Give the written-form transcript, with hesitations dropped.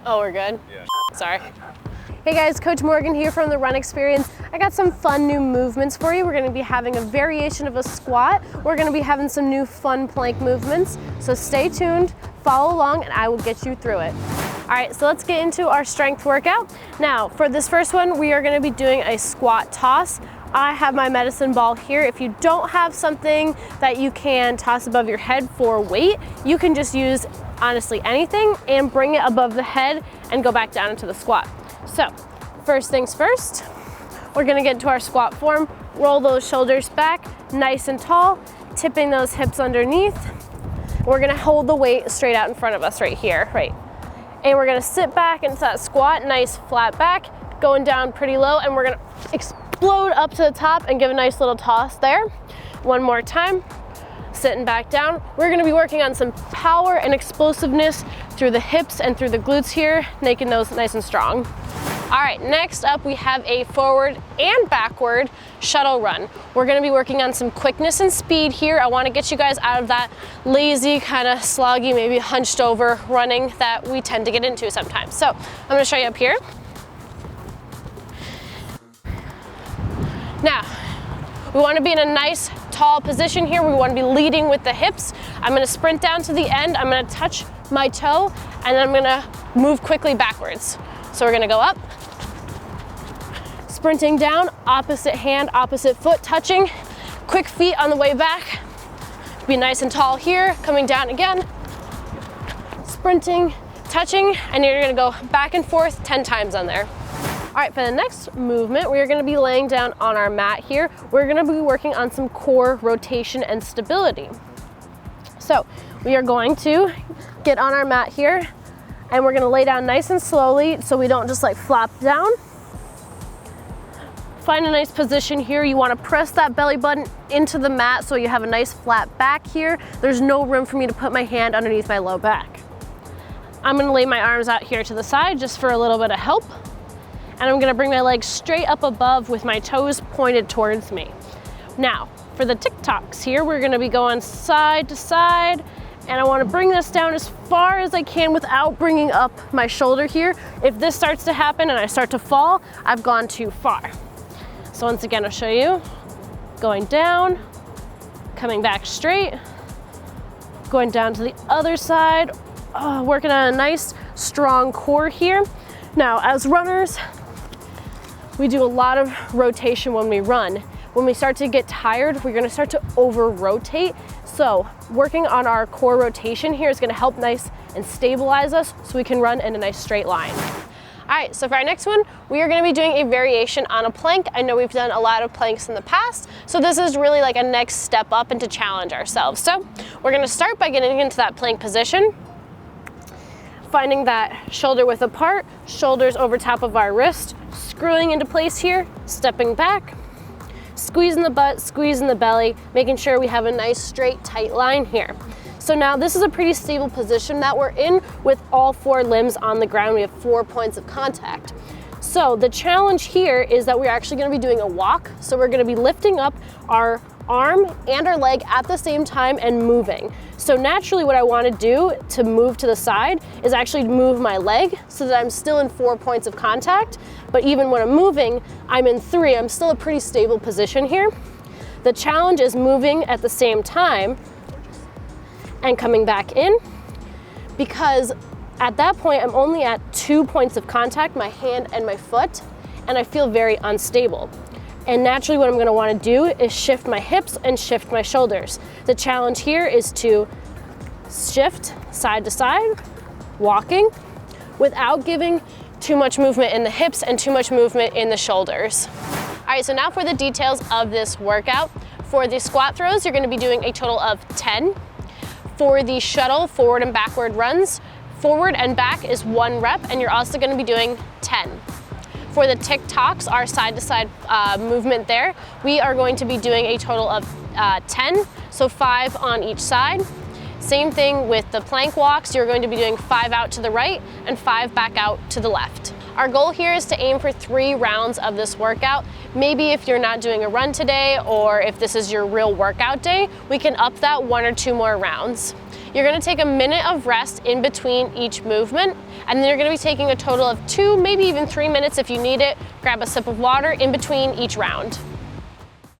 Oh, we're good? Yeah. Sorry. Hey guys, Coach Morgan here from the Run Experience. I got some fun new movements for you. We're gonna be having a variation of a squat. We're gonna be having some new fun plank movements. So stay tuned, follow along, and I will get you through it. All right, so let's get into our strength workout. Now, for this first one, we are gonna be doing a squat toss. I have my medicine ball here. If you don't have something that you can toss above your head for weight, you can just use honestly anything and bring it above the head and go back down into the squat. So, first things first, we're gonna get into our squat form. Roll those shoulders back, nice and tall, tipping those hips underneath. We're gonna hold the weight straight out in front of us right here, right? And we're gonna sit back into that squat, nice flat back, going down pretty low, and we're gonna explode up to the top and give a nice little toss there. One more time, sitting back down. We're gonna be working on some power and explosiveness through the hips and through the glutes here, making those nice and strong. All right, next up we have a forward and backward shuttle run. We're gonna be working on some quickness and speed here. I wanna get you guys out of that lazy, kind of sloggy, maybe hunched over running that we tend to get into sometimes. So I'm gonna show you up here. Now, we wanna be in a nice tall position here. We wanna be leading with the hips. I'm gonna sprint down to the end. I'm gonna touch my toe, and then I'm gonna move quickly backwards. So we're gonna go up, sprinting down, opposite hand, opposite foot touching, quick feet on the way back. Be nice and tall here, coming down again, sprinting, touching, and you're gonna go back and forth 10 times on there. All right, for the next movement, we are gonna be laying down on our mat here. We're gonna be working on some core rotation and stability. So we are going to get on our mat here, and we're gonna lay down nice and slowly so we don't just like flop down. Find a nice position here. You wanna press that belly button into the mat so you have a nice flat back here. There's no room for me to put my hand underneath my low back. I'm gonna lay my arms out here to the side just for a little bit of help. And I'm gonna bring my legs straight up above with my toes pointed towards me. Now, for the tick-tocks here, we're gonna be going side to side, and I wanna bring this down as far as I can without bringing up my shoulder here. If this starts to happen and I start to fall, I've gone too far. So once again, I'll show you. Going down, coming back straight, going down to the other side, working on a nice, strong core here. Now, as runners, we do a lot of rotation when we run. When we start to get tired, we're gonna start to over-rotate. So working on our core rotation here is gonna help nice and stabilize us so we can run in a nice straight line. All right, so for our next one, we are gonna be doing a variation on a plank. I know we've done a lot of planks in the past, so this is really like a next step up and to challenge ourselves. So we're gonna start by getting into that plank position, finding that shoulder width apart, shoulders over top of our wrist, screwing into place here, stepping back, squeezing the butt, squeezing the belly, making sure we have a nice straight tight line here. So now this is a pretty stable position that we're in with all 4 limbs on the ground. We have 4 points of contact. So the challenge here is that we're actually gonna be doing a walk. So we're gonna be lifting up our arm and our leg at the same time and moving. So naturally what I wanna do to move to the side is actually move my leg so that I'm still in 4 points of contact, but even when I'm moving, I'm in 3. I'm still a pretty stable position here. The challenge is moving at the same time and coming back in, because at that point I'm only at 2 points of contact, my hand and my foot, and I feel very unstable. And naturally what I'm gonna wanna do is shift my hips and shift my shoulders. The challenge here is to shift side to side, walking, without giving too much movement in the hips and too much movement in the shoulders. All right, so now for the details of this workout. For the squat throws, you're gonna be doing a total of 10. For the shuttle, forward and backward runs, forward and back is 1 rep, and you're also gonna be doing 10. For the tick-tocks, our side-to-side movement there, we are going to be doing a total of 10, so 5 on each side. Same thing with the plank walks, you're going to be doing 5 out to the right and 5 back out to the left. Our goal here is to aim for 3 rounds of this workout. Maybe if you're not doing a run today, or if this is your real workout day, we can up that 1 or 2 more rounds. You're gonna take a minute of rest in between each movement, and then you're gonna be taking a total of 2, maybe even 3 minutes if you need it. Grab a sip of water in between each round.